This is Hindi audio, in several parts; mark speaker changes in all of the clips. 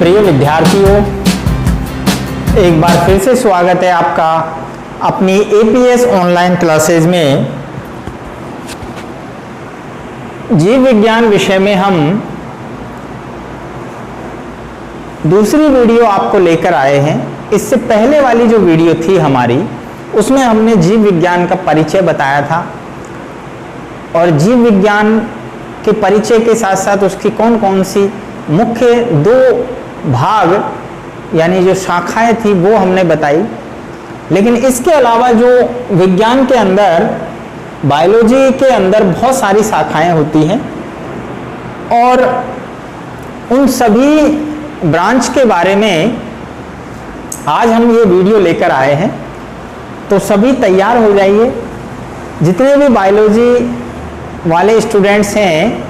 Speaker 1: प्रिय विद्यार्थियों, एक बार फिर से स्वागत है आपका अपनी एपीएस ऑनलाइन क्लासेज में। जीव विज्ञान विषय में हम दूसरी वीडियो आपको लेकर आए हैं। इससे पहले वाली जो वीडियो थी हमारी, उसमें हमने जीव विज्ञान का परिचय बताया था और जीव विज्ञान के परिचय के साथ साथ उसकी कौन कौन सी मुख्य दो भाग यानी जो शाखाएं थी वो हमने बताई। लेकिन इसके अलावा जो विज्ञान के अंदर, बायोलॉजी के अंदर बहुत सारी शाखाएं होती हैं और उन सभी ब्रांच के बारे में आज हम ये वीडियो लेकर आए हैं। तो सभी तैयार हो जाइए। जितने भी बायोलॉजी वाले स्टूडेंट्स हैं,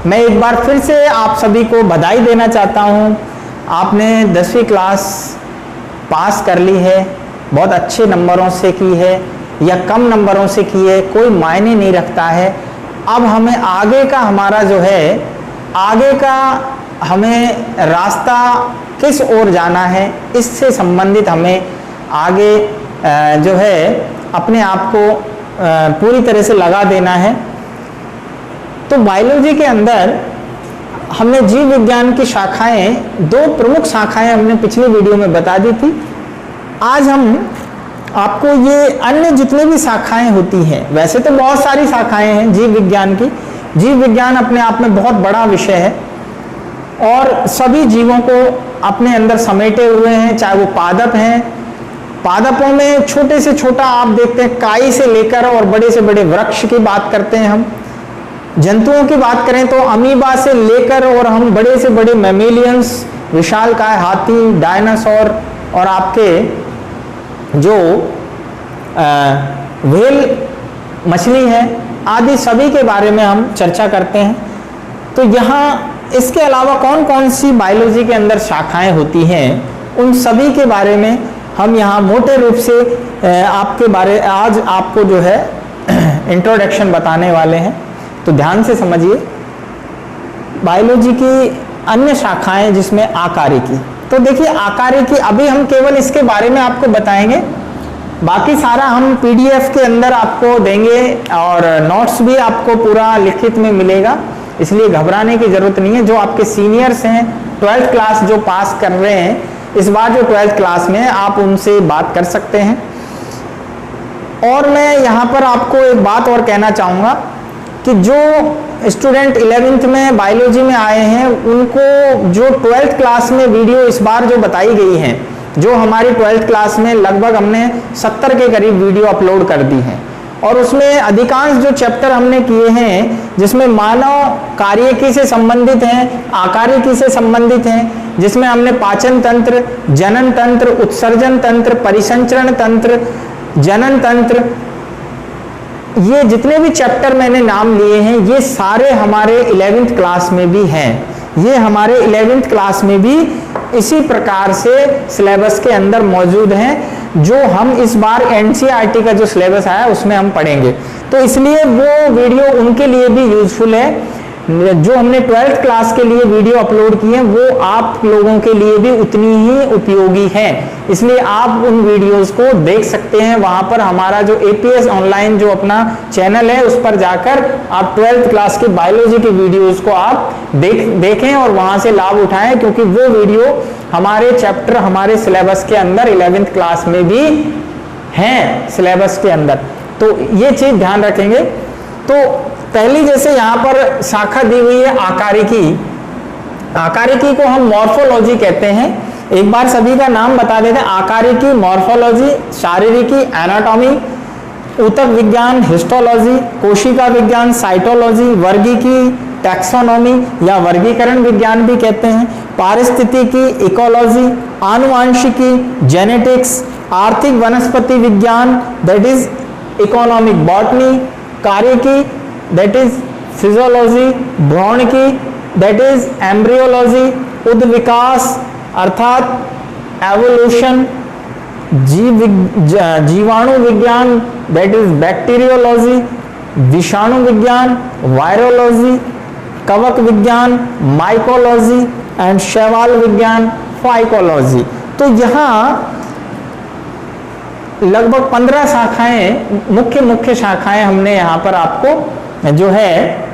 Speaker 1: मैं एक बार फिर से आप सभी को बधाई देना चाहता हूँ। आपने 10वीं क्लास पास कर ली है, बहुत अच्छे नंबरों से की है या कम नंबरों से की है, कोई मायने नहीं रखता है। अब हमें आगे का हमारा जो है, आगे का हमें रास्ता किस ओर जाना है, इससे संबंधित हमें आगे जो है अपने आप को पूरी तरह से लगा देना है। तो बायोलॉजी के अंदर हमने जीव विज्ञान की शाखाएं, दो प्रमुख शाखाएं हमने पिछली वीडियो में बता दी थी। आज हम आपको ये अन्य जितने भी शाखाएं होती हैं, वैसे तो बहुत सारी शाखाएं हैं जीव विज्ञान की। जीव विज्ञान अपने आप में बहुत बड़ा विषय है और सभी जीवों को अपने अंदर समेटे हुए हैं, चाहे वो पादप हैं। पादपों में छोटे से छोटा आप देखते हैं, काई से लेकर और बड़े से बड़े वृक्ष की बात करते हैं हम। जंतुओं की बात करें तो अमीबा से लेकर और हम बड़े से बड़े मैमेलियंस, विशालकाय हाथी, डायनासोर और आपके जो व्हेल मछली है आदि सभी के बारे में हम चर्चा करते हैं। तो यहाँ इसके अलावा कौन कौन सी बायोलॉजी के अंदर शाखाएं होती हैं, उन सभी के बारे में हम यहाँ मोटे रूप से आज आपको जो है इंट्रोडक्शन बताने वाले हैं। तो ध्यान से समझिए। बायोलॉजी की अन्य शाखाएं जिसमें आकारिकी, तो देखिए आकारिकी अभी हम केवल इसके बारे में आपको बताएंगे, बाकी सारा हम पीडीएफ के अंदर आपको देंगे और नोट्स भी आपको पूरा लिखित में मिलेगा, इसलिए घबराने की जरूरत नहीं है। जो आपके सीनियर्स हैं, 12th क्लास जो पास कर रहे हैं इस बार, जो 12th क्लास में आप उनसे बात कर सकते हैं। और मैं यहाँ पर आपको एक बात और कहना चाहूँगा कि जो स्टूडेंट 11th में बायोलॉजी में आए हैं, उनको जो 12th क्लास में वीडियो इस बार जो बताई गई हैं, जो हमारी 12th क्लास में लगभग हमने 70 के करीब वीडियो अपलोड कर दी हैं और उसमें अधिकांश जो चैप्टर हमने किए हैं जिसमें मानव कार्यकी से संबंधित हैं, आकारिकी से संबंधित हैं, जिसमें हमने पाचन तंत्र, जनन तंत्र, उत्सर्जन तंत्र, परिसंचरण तंत्र, जनन तंत्र, ये जितने भी चैप्टर मैंने नाम लिए हैं ये सारे हमारे 11th क्लास में भी हैं। ये हमारे 11th क्लास में भी इसी प्रकार से सिलेबस के अंदर मौजूद हैं, जो हम इस बार एनसीईआरटी का जो सिलेबस आया उसमें हम पढ़ेंगे। तो इसलिए वो वीडियो उनके लिए भी यूजफुल है। जो हमने 12th क्लास के लिए वीडियो अपलोड किए हैं वो आप लोगों के लिए भी उतनी ही उपयोगी है, इसलिए आप उन वीडियोस को देख सकते हैं। वहां पर हमारा जो एपीएस ऑनलाइन जो अपना चैनल है उस पर जाकर आप 12th क्लास की बायोलॉजी की वीडियोस को आप देखें और वहां से लाभ उठाएं, क्योंकि वो वीडियो हमारे चैप्टर, हमारे सिलेबस के अंदर 11th क्लास में भी हैं सिलेबस के अंदर। तो ये चीज ध्यान रखेंगे। तो पहली जैसे यहाँ पर शाखा दी हुई है आकारिकी। आकारिकी को हम मॉर्फोलॉजी कहते हैं। एक बार सभी का नाम बता देते हैं। आकारिकी, मॉर्फोलॉजी, शारीरिकी, एनाटॉमी, ऊतक विज्ञान, हिस्टोलॉजी, कोशिका विज्ञान, साइटोलॉजी, वर्गीकी, टैक्सोनॉमी या वर्गीकरण विज्ञान भी कहते हैं, पारिस्थितिकी, इकोलॉजी, आनुवांशिकी, जेनेटिक्स, आर्थिक वनस्पति विज्ञान दैट इज इकोनॉमिक बॉटनी, कार्यकी दैट इज फिजियोलॉजी, भ्रूणकी दैट इज एम्ब्रियोलॉजी, उद्विकास अर्थात एवोल्यूशन, जीवाणु विज्ञान दैट इज बैक्टीरियोलॉजी, विषाणु विज्ञान वायरोलॉजी, कवक विज्ञान, माइकोलॉजी एंड शैवाल विज्ञान, फाइकोलॉजी। तो यहाँ लगभग 15 शाखाएं, मुख्य शाखाएं हमने यहाँ पर आपको जो है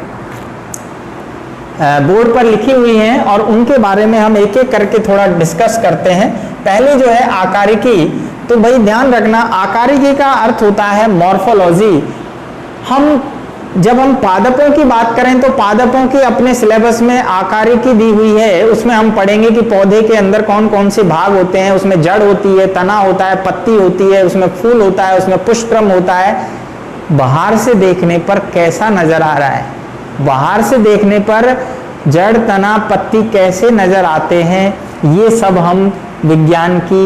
Speaker 1: बोर्ड पर लिखी हुई हैं और उनके बारे में हम एक एक करके थोड़ा डिस्कस करते हैं। पहले जो है आकारिकी, तो भाई ध्यान रखना आकारिकी का अर्थ होता है मॉर्फोलॉजी। जब हम पादपों की बात करें तो पादपों की अपने सिलेबस में आकारिकी दी हुई है, उसमें हम पढ़ेंगे कि पौधे के अंदर कौन कौन से भाग होते हैं। उसमें जड़ होती है, तना होता है, पत्ती होती है, उसमें फूल होता है, उसमें पुष्पक्रम होता है। बाहर से देखने पर कैसा नजर आ रहा है, बाहर से देखने पर जड़, तना, पत्ती कैसे नजर आते हैं, ये सब हम विज्ञान की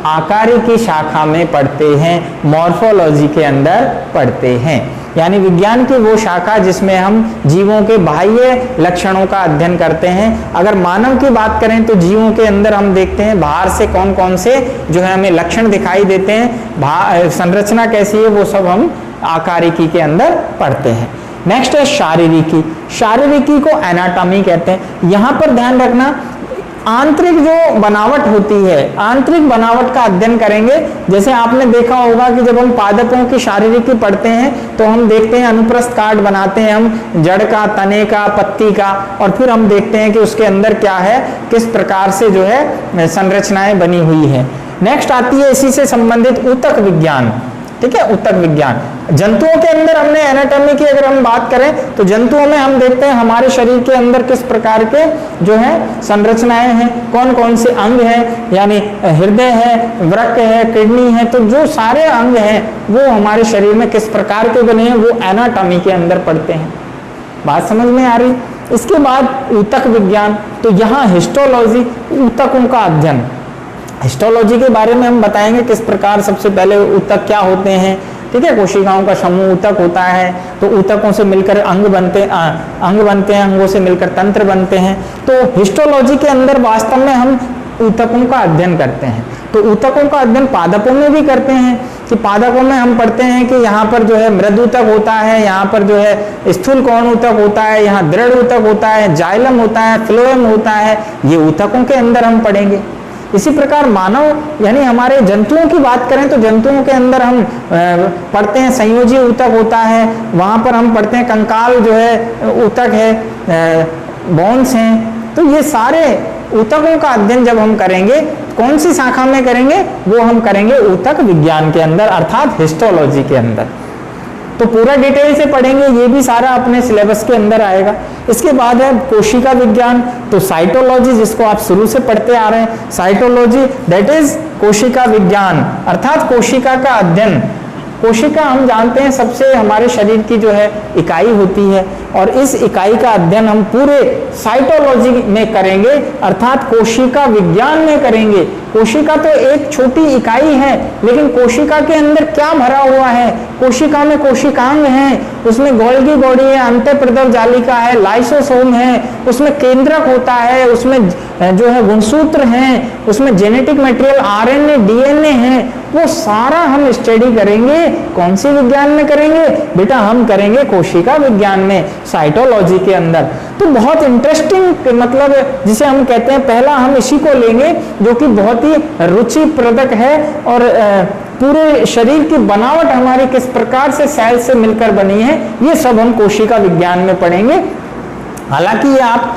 Speaker 1: आकारिकी शाखा में पढ़ते हैं, मॉर्फोलॉजी के अंदर पढ़ते हैं। यानी विज्ञान की वो शाखा जिसमें हम जीवों के बाह्य लक्षणों का अध्ययन करते हैं। अगर मानव की बात करें तो जीवों के अंदर हम देखते हैं बाहर से कौन कौन से जो है हमें लक्षण दिखाई देते हैं, संरचना कैसी है, वो सब हम आकारिकी के अंदर पढ़ते हैं। नेक्स्ट है शारीरिकी। शारीरिकी को एनाटॉमी कहते हैं। यहाँ पर ध्यान रखना आंतरिक जो बनावट होती है, आंतरिक बनावट का अध्ययन करेंगे। जैसे आपने देखा होगा कि जब हम पादपों की शारीरिकी पढ़ते हैं तो हम देखते हैं अनुप्रस्थ काट बनाते हैं हम जड़ का, तने का, पत्ती का, और फिर हम देखते हैं कि उसके अंदर क्या है, किस प्रकार से जो है संरचनाएं बनी हुई है। नेक्स्ट आती है इसी से संबंधित ऊतक विज्ञान। ठीक है, ऊतक विज्ञान। जंतुओं के अंदर हमने एनाटॉमी की अगर हम बात करें तो जंतुओं में हम देखते हैं हमारे शरीर के अंदर किस प्रकार के जो है संरचनाएं हैं, कौन कौन से अंग हैं, यानी हृदय है, वृक्क है, किडनी है, तो जो सारे अंग हैं वो हमारे शरीर में किस प्रकार के बने हैं वो एनाटॉमी के अंदर पढ़ते हैं। बात समझ में आ रही? इसके बाद ऊतक विज्ञान, तो यहाँ हिस्टोलॉजी, ऊतकों का अध्ययन। हिस्टोलॉजी के बारे में हम बताएंगे किस प्रकार सबसे पहले ऊतक क्या होते हैं। ठीक है, कोशिकाओं का समूह ऊतक होता है, तो ऊतकों से मिलकर अंग बनते हैं, अंगों से मिलकर तंत्र बनते हैं। तो हिस्टोलॉजी के अंदर वास्तव में हम ऊतकों का अध्ययन करते हैं। तो ऊतकों का अध्ययन पादपों में भी करते हैं कि पादपों में हम पढ़ते हैं कि यहाँ पर जो है मृद ऊतक होता है, यहाँ पर जो है स्थूल कौन ऊतक होता है, यहाँ दृढ़ ऊतक होता है, जाइलम होता है, फ्लोएम होता है, ये ऊतकों के अंदर हम पढ़ेंगे। इसी प्रकार मानव यानी हमारे जंतुओं की बात करें तो जंतुओं के अंदर हम पढ़ते हैं संयोजी ऊतक होता है, वहां पर हम पढ़ते हैं कंकाल जो है ऊतक है, बोन्स हैं। तो ये सारे ऊतकों का अध्ययन जब हम करेंगे, कौन सी शाखा में करेंगे, वो हम करेंगे ऊतक विज्ञान के अंदर, अर्थात हिस्टोलॉजी के अंदर। तो पूरा डिटेल से पढ़ेंगे, ये भी सारा अपने सिलेबस के अंदर आएगा। इसके बाद है कोशिका विज्ञान, तो साइटोलॉजी जिसको आप शुरू से पढ़ते आ रहे हैं, साइटोलॉजी दैट इज कोशिका विज्ञान, अर्थात कोशिका का अध्ययन। कोशिका हम जानते हैं सबसे हमारे शरीर की जो है इकाई होती है, और इस इकाई का अध्ययन हम पूरे साइटोलॉजी में करेंगे, अर्थात कोशिका विज्ञान में करेंगे। कोशिका तो एक छोटी इकाई है, लेकिन कोशिका के अंदर क्या भरा हुआ है, कोशिका में कोशिकांग हैं, उसमें गोल्गी बॉडी है, अंतःप्रदव जालिका है, लाइसोसोम है, उसमें केंद्रक होता है, उसमें जो है गुणसूत्र हैं, उसमें जेनेटिक मटेरियल आरएनए, डीएनए है, वो सारा हम स्टडी करेंगे। कौन सी विज्ञान में करेंगे बेटा? हम करेंगे कोशिका विज्ञान में, साइटोलॉजी के अंदर। तो बहुत इंटरेस्टिंग, मतलब जिसे हम कहते हैं, पहला हम इसी को लेंगे जो कि बहुत ही रुचिप्रदक है, और पूरे शरीर की बनावट हमारी किस प्रकार से सेल से मिलकर बनी है, ये सब हम कोशिका विज्ञान में पढ़ेंगे। हालांकि ये आप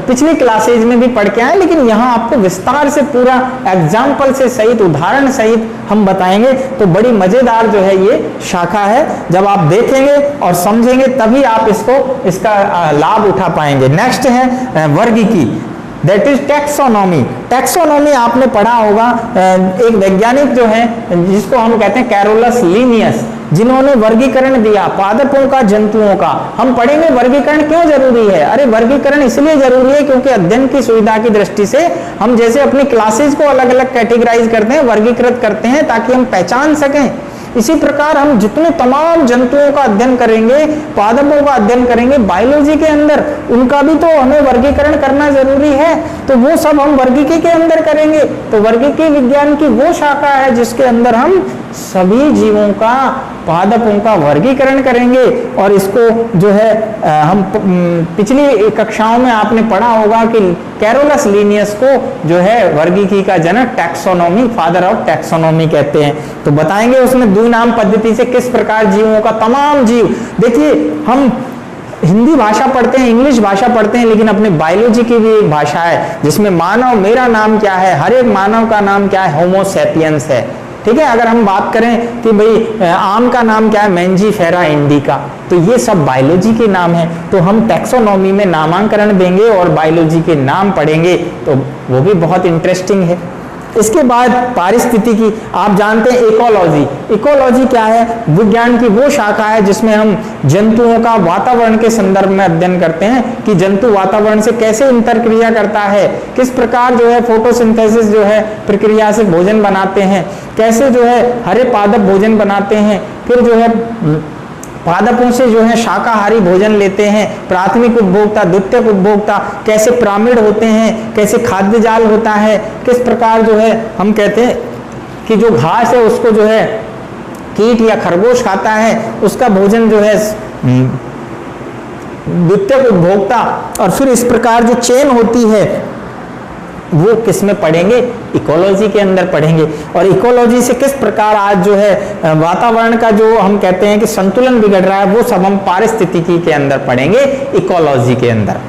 Speaker 1: पिछली क्लासेज में भी पढ़ के आए, लेकिन यहाँ आपको विस्तार से पूरा एग्जाम्पल से सहित, उदाहरण सहित हम बताएंगे। तो बड़ी मजेदार जो है ये शाखा है, जब आप देखेंगे और समझेंगे तभी आप इसका लाभ उठा पाएंगे। नेक्स्ट है वर्गीकी, दैट इज टैक्सोनॉमी। टैक्सोनॉमी आपने पढ़ा होगा, एक वैज्ञानिक जो है जिसको हम कहते हैं कैरोलस लिनियस, जिन्होंने वर्गीकरण दिया पादपों का, जंतुओं का। हम पढ़ेंगे वर्गीकरण क्यों जरूरी है। अरे वर्गीकरण इसलिए जरूरी है क्योंकि अध्ययन की सुविधा की दृष्टि से हम जैसे अपनी क्लासेज को अलग अलग कैटेगराइज करते हैं, वर्गीकृत करते हैं, ताकि हम पहचान सकें। इसी प्रकार हम जितने तमाम जंतुओं का अध्ययन करेंगे, पादपों का अध्ययन करेंगे बायोलॉजी के अंदर, उनका भी तो हमें वर्गीकरण करना जरूरी है। तो वो सब हम वर्गीकी के अंदर करेंगे। तो वर्गीकी विज्ञान की वो शाखा है जिसके अंदर हम सभी जीवों का, पादपों का वर्गीकरण करेंगे। और इसको जो है हम पिछली कक्षाओं में आपने पढ़ा होगा कि कैरोलस लिनियस को जो है वर्गीकी का जनक, टैक्सोनॉमी, फादर ऑफ टैक्सोनॉमी कहते हैं। तो बताएंगे उसमें द्विनाम पद्धति से किस प्रकार जीवों का, तमाम जीव, देखिए हम हिंदी भाषा पढ़ते हैं, इंग्लिश भाषा पढ़ते हैं, लेकिन अपने बायोलॉजी की भी एक भाषा है जिसमें मानव, मेरा नाम क्या है, हर एक मानव का नाम क्या है, होमो सैपियंस है। ठीक है, अगर हम बात करें कि भाई आम का नाम क्या है, मैंजीफेरा इंडिका, तो ये सब बायोलॉजी के नाम है। तो हम टैक्सोनॉमी में नामांकन देंगे और बायोलॉजी के नाम पढ़ेंगे, तो वो भी बहुत इंटरेस्टिंग है। इसके बाद पारिस्थितिकी, आप जानते हैं इकोलॉजी। इकोलॉजी क्या है? विज्ञान की वो शाखा है जिसमें हम जंतुओं का वातावरण के संदर्भ में अध्ययन करते हैं कि जंतु वातावरण से कैसे इंतरक्रिया करता है, किस प्रकार जो है फोटोसिंथेसिस जो है प्रक्रिया से भोजन बनाते हैं, कैसे जो है हरे पादप भोजन बनाते हैं, फिर जो है पादपों से जो है शाकाहारी भोजन लेते हैं, प्राथमिक उपभोक्ता, द्वितीयक उपभोक्ता, कैसे पिरामिड होते हैं, कैसे खाद्य जाल होता है, किस प्रकार जो है हम कहते हैं कि जो घास है उसको जो है कीट या खरगोश खाता है, उसका भोजन जो है द्वितीयक उपभोक्ता, और फिर इस प्रकार जो चेन होती है वो किस में पढ़ेंगे? इकोलॉजी के अंदर पढ़ेंगे। और इकोलॉजी से किस प्रकार आज जो है वातावरण का जो हम कहते हैं कि संतुलन बिगड़ रहा है, वो सब हम पारिस्थितिकी के अंदर पढ़ेंगे, इकोलॉजी के अंदर।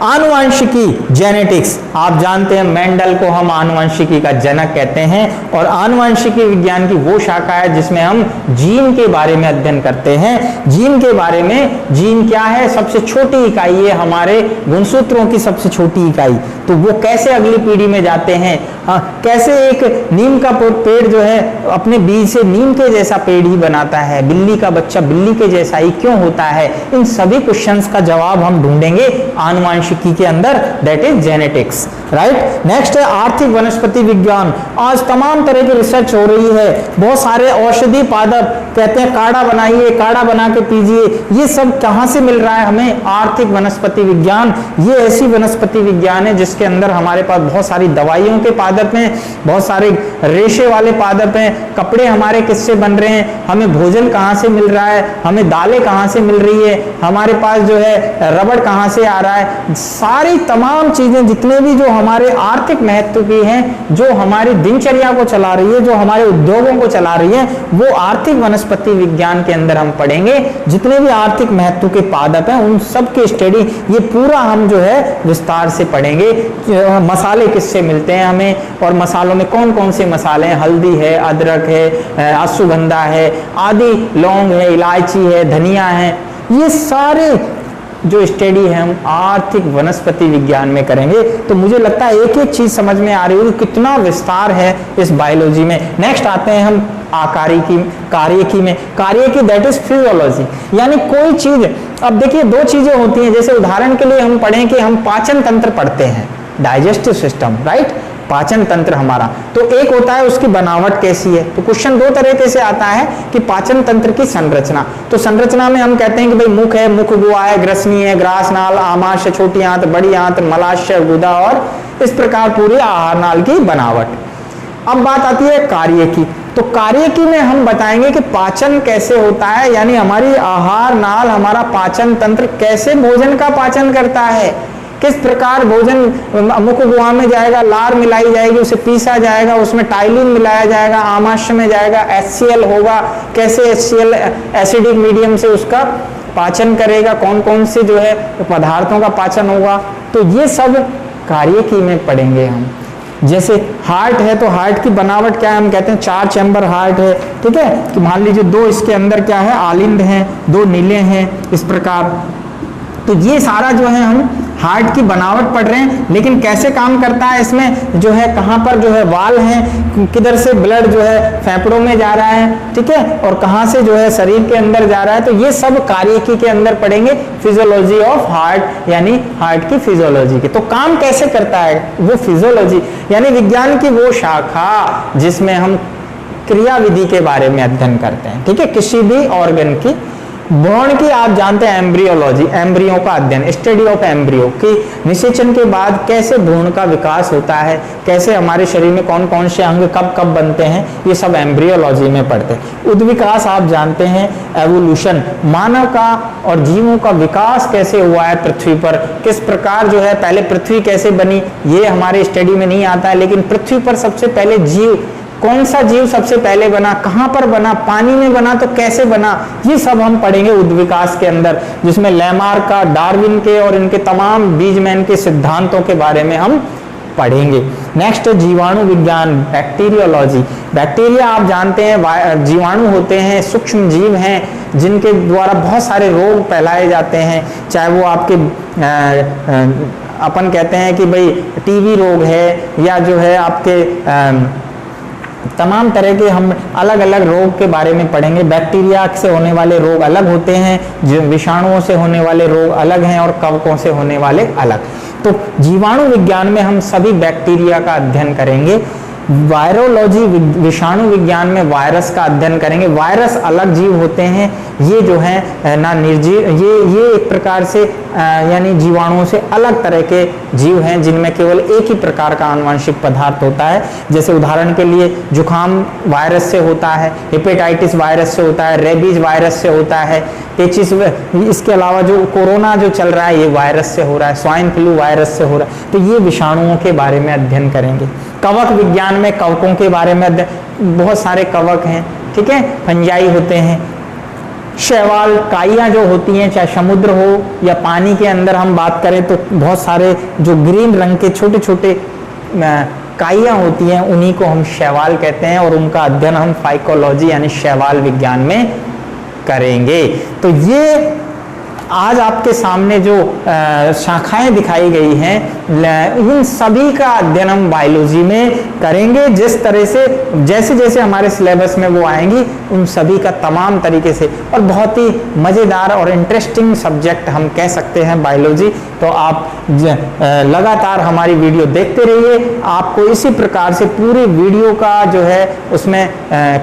Speaker 1: आनुवंशिकी, जेनेटिक्स, आप जानते हैं मेंडल को हम आनुवंशिकी का जनक कहते हैं, और आनुवंशिकी विज्ञान की वो शाखा है जिसमें हम जीन के बारे में अध्ययन करते हैं। जीन के बारे में, जीन क्या है? सबसे छोटी इकाई है, हमारे गुणसूत्रों की सबसे छोटी इकाई। तो वो कैसे अगली पीढ़ी में जाते हैं, कैसे एक नीम का पेड़ जो है अपने बीज से नीम के जैसा पेड़ ही बनाता है, बिल्ली का बच्चा बिल्ली के जैसा ही क्यों होता है, इन सभी क्वेश्चंस का जवाब हम ढूंढेंगे आनुवंशिकी के अंदर, that is genetics, right. Next है आर्थिक वनस्पति विज्ञान। आज तमाम तरह की रिसर्च हो रही है, बहुत सारे औषधि पादप कहते हैं काढ़ा बनाइए, काढ़ा बना के पीजिए, ये सब कहाँ से मिल रहा है हमें? आर्थिक वनस्पति विज्ञान। ये ऐसी वनस्पति विज्ञान है जिसके अंदर हमारे पास बहुत सारी दवाइयों के पादप हैं, बहुत सारे रेशे वाले पादप हैं, कपड़े हमारे किससे बन रहे हैं, हमें भोजन कहाँ से मिल रहा है, हमें दालें कहाँ से मिल रही है, हमारे पास जो है रबड़ कहाँ से आ रहा है, सारी तमाम चीजें जितने भी जो हमारे आर्थिक महत्व की हैं, जो हमारी दिनचर्या को चला रही है, जो हमारे उद्योगों को चला रही है, वो आर्थिक वनस्पति विज्ञान के अंदर हम पढ़ेंगे। जितने भी आर्थिक महत्व के पादप हैं उन सब की स्टडी ये पूरा हम जो है विस्तार से पढ़ेंगे। मसाले किससे मिलते हैं हमें, और मसालों में कौन कौन से मसाले हैं, हल्दी है, अदरक है, अश्वगंधा है, आदि लौंग है, इलायची है, धनिया है, ये सारे जो स्टडी है हम आर्थिक वनस्पति विज्ञान में करेंगे। तो मुझे लगता है एक एक चीज समझ में आ रही होगी कितना विस्तार है इस बायोलॉजी में। नेक्स्ट आते हैं हम आकारिकी, कार्यकी में। कार्यकी दैट इज फिजियोलॉजी, यानी कोई चीज, अब देखिए दो चीजें होती हैं, जैसे उदाहरण के लिए हम पढ़ें कि हम पाचन तंत्र पढ़ते हैं, डाइजेस्टिव सिस्टम, राइट, पाचन तंत्र हमारा, तो एक होता है उसकी बनावट कैसी है। तो क्वेश्चन दो तरीके से आता है कि पाचन तंत्र की संरचना। तो संरचना में हम कहते हैं कि भाई मुख है, मुख गुहा है, ग्रसनी है, ग्रासनाल, आमाशय, छोटी आंत, बड़ी आंत, मलाशय, गुदा, और इस प्रकार पूरी आहार नाल की बनावट। अब बात आती है कार्यकी। तो कार्यकी में हम बताएंगे कि पाचन कैसे होता है, यानी हमारी आहार नाल, हमारा पाचन तंत्र कैसे भोजन का पाचन करता है, किस प्रकार भोजन मुख गुहा में जाएगा, लार मिलाई जाएगी, उसे पीसा जाएगा, उसमें टाइलिन मिलाया जाएगा, आमाशय में जाएगा, HCl होगा, कैसे HCl एसिडिक मीडियम से उसका पाचन करेगा, कौन कौन से जो है पदार्थों का पाचन होगा। तो ये सब कार्यकी में पढ़ेंगे हम। जैसे हार्ट है तो हार्ट की बनावट क्या है, हम कहते हैं 4 चैम्बर हार्ट है, ठीक है, तो मान लीजिए 2 इसके अंदर क्या है, आलिंद हैं, 2 नीले हैं, इस प्रकार। तो ये सारा जो है हम हार्ट की बनावट पढ़ रहे हैं, लेकिन कैसे काम करता है इसमें जो है, कहाँ पर जो है वाल हैं, किधर से ब्लड जो है फेफड़ों में जा रहा है, ठीक है, और कहाँ से जो है शरीर के अंदर जा रहा है। तो ये सब कार्यकी के अंदर पढ़ेंगे, फिजियोलॉजी ऑफ हार्ट, यानी हार्ट की फिजियोलॉजी के। तो काम कैसे करता है वो फिजियोलॉजी, यानी विज्ञान की वो शाखा जिसमें हम क्रियाविधि के बारे में अध्ययन करते हैं, ठीक है, किसी भी ऑर्गन की। भ्रूण की आप जानते हैं एम्ब्रियोलॉजी, एम्ब्रियो का अध्ययन, स्टडी ऑफ एम्ब्रियो की निषेचन के बाद कैसे भ्रूण का विकास होता है, कैसे हमारे शरीर में कौन कौन से अंग कब कब बनते हैं, ये सब एम्ब्रियोलॉजी में पढ़ते हैं। उद्विकास आप जानते हैं एवोल्यूशन, मानव का और जीवों का विकास कैसे हुआ है पृथ्वी पर, किस प्रकार जो है पहले पृथ्वी कैसे बनी, ये हमारे स्टडी में नहीं आता है, लेकिन पृथ्वी पर सबसे पहले जीव, कौन सा जीव सबसे पहले बना, कहां पर बना, पानी में बना तो कैसे बना, ये सब हम पढ़ेंगे उद्विकास के अंदर, जिसमें लैमार्क का, डार्विन के और इनके तमाम बीजमैन के सिद्धांतों के बारे में हम पढ़ेंगे। नेक्स्ट जीवाणु विज्ञान, बैक्टीरियोलॉजी। बैक्टीरिया आप जानते हैं जीवाणु होते हैं, सूक्ष्म जीव हैं जिनके द्वारा बहुत सारे रोग फैलाए जाते हैं, चाहे वो आपके अपन कहते हैं कि भाई टीबी रोग है, या जो है आपके तमाम तरह के हम अलग अलग रोग के बारे में पढ़ेंगे। बैक्टीरिया से होने वाले रोग अलग होते हैं, जो विषाणुओं से होने वाले रोग अलग हैं, और कवकों से होने वाले अलग। तो जीवाणु विज्ञान में हम सभी बैक्टीरिया का अध्ययन करेंगे। वायरोलॉजी, विषाणु विज्ञान में वायरस का अध्ययन करेंगे। वायरस अलग जीव होते हैं, ये जो है ना निर्जीव, ये एक प्रकार से यानी जीवाणुओं से अलग तरह के जीव हैं जिनमें केवल एक ही प्रकार का आनुवंशिक पदार्थ होता है। जैसे उदाहरण के लिए जुकाम वायरस से होता है, हेपेटाइटिस वायरस से होता है, रेबीज वायरस से होता है, पेचिस, इसके अलावा जो कोरोना जो चल रहा है ये वायरस से हो रहा है, स्वाइन फ्लू वायरस से हो रहा है। तो ये विषाणुओं के बारे में अध्ययन करेंगे। कवक विज्ञान में कवकों के बारे में बहुत सारे कवक हैं, ठीक है, फंजाई होते हैं। शैवाल, काइयाँ जो होती हैं, चाहे समुद्र हो या पानी के अंदर हम बात करें तो बहुत सारे जो ग्रीन रंग के छोटे छोटे काइयाँ होती हैं उन्हीं को हम शैवाल कहते हैं, और उनका अध्ययन हम फाइकोलॉजी यानी शैवाल विज्ञान में करेंगे। तो ये आज आपके सामने जो शाखाएं दिखाई गई हैं, इन सभी का अध्ययन हम बायोलॉजी में करेंगे। जिस तरह से जैसे जैसे हमारे सिलेबस में वो आएंगी, उन सभी का तमाम तरीके से, और बहुत ही मज़ेदार और इंटरेस्टिंग सब्जेक्ट हम कह सकते हैं बायोलॉजी। तो आप लगातार हमारी वीडियो देखते रहिए, आपको इसी प्रकार से पूरी वीडियो का जो है उसमें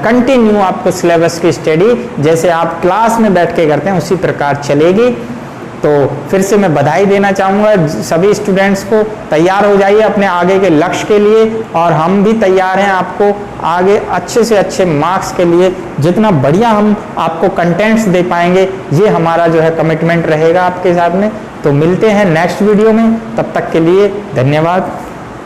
Speaker 1: कंटिन्यू आपको सिलेबस की स्टडी जैसे आप क्लास में बैठ के करते हैं उसी प्रकार चलेगी। तो फिर से मैं बधाई देना चाहूँगा सभी स्टूडेंट्स को। तैयार हो जाइए अपने आगे के लक्ष्य के लिए, और हम भी तैयार हैं आपको आगे अच्छे से अच्छे मार्क्स के लिए। जितना बढ़िया हम आपको कंटेंट्स दे पाएंगे, ये हमारा जो है कमिटमेंट रहेगा आपके साथ में। तो मिलते हैं नेक्स्ट वीडियो में, तब तक के लिए धन्यवाद।